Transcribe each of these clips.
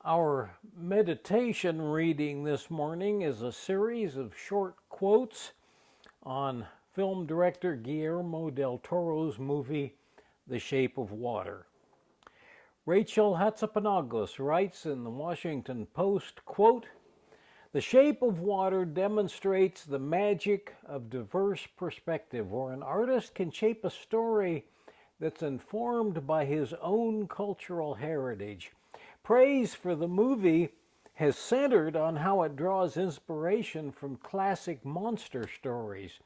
Our meditation reading this morning is a series of short quotes on film director Guillermo del Toro's movie, The Shape of Water. Rachel Hatzipanagos writes in the Washington Post, quote, "The Shape of Water demonstrates the magic of diverse perspective, where an artist can shape a story that's informed by his own cultural heritage. Praise for the movie has centered on how it draws inspiration from classic monster stories.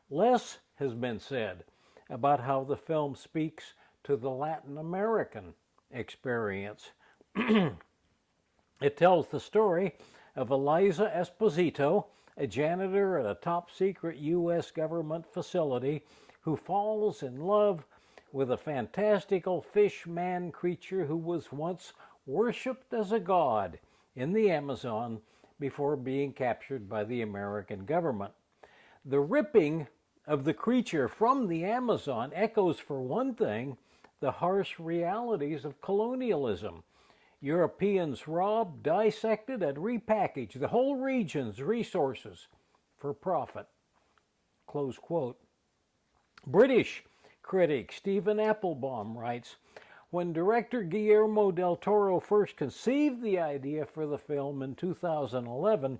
Less has been said about how the film speaks to the Latin American experience. It tells the story of Eliza Esposito, a janitor at a top-secret U.S. government facility, who falls in love with a fantastical fish-man creature who was once worshipped as a god in the Amazon before being captured by the American government. The ripping of the creature from the Amazon echoes, for one thing, the harsh realities of colonialism. Europeans robbed, dissected, and repackaged the whole region's resources for profit." Close quote. British critic Stephen Applebaum writes, "When director Guillermo del Toro first conceived the idea for the film in 2011,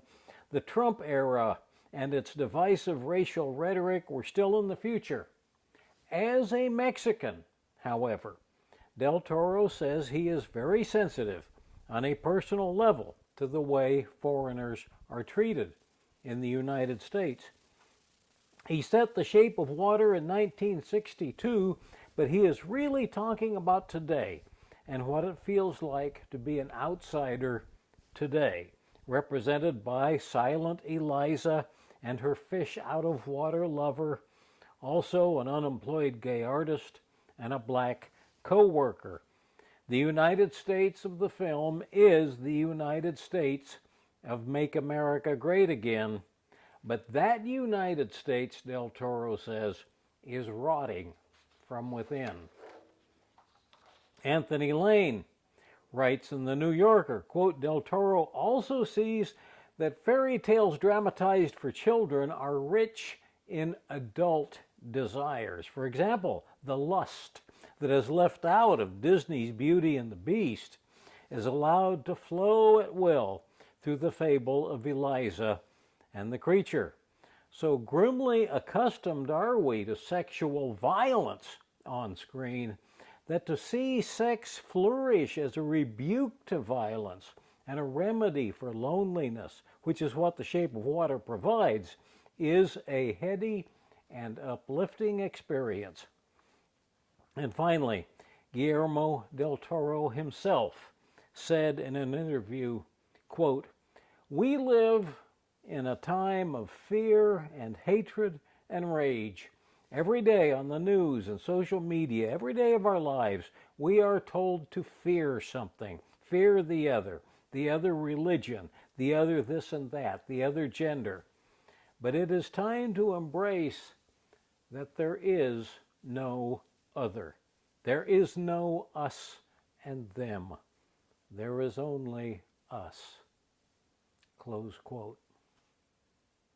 the Trump era and its divisive racial rhetoric were still in the future. As a Mexican, however, del Toro says he is very sensitive on a personal level to the way foreigners are treated in the United States. He set The Shape of Water in 1962, but he is really talking about today and what it feels like to be an outsider today, represented by silent Eliza and her fish-out-of-water lover, also an unemployed gay artist and a black co-worker. The United States of the film is the United States of Make America Great Again, but that United States, del Toro says, is rotting from within." Anthony Lane writes in the New Yorker, quote, "Del Toro also sees that fairy tales dramatized for children are rich in adult desires. For example, the lust that is left out of Disney's Beauty and the Beast is allowed to flow at will through the fable of Eliza and the creature. So grimly accustomed are we to sexual violence on screen that to see sex flourish as a rebuke to violence and a remedy for loneliness, which is what The Shape of Water provides, is a heady and uplifting experience." And finally, Guillermo del Toro himself said in an interview, quote, "We live in a time of fear and hatred and rage. Every day on the news and social media, every day of our lives, we are told to fear something, fear the other religion, the other this and that, the other gender. But it is time to embrace that there is no other. There is no us and them. There is only us." Close quote.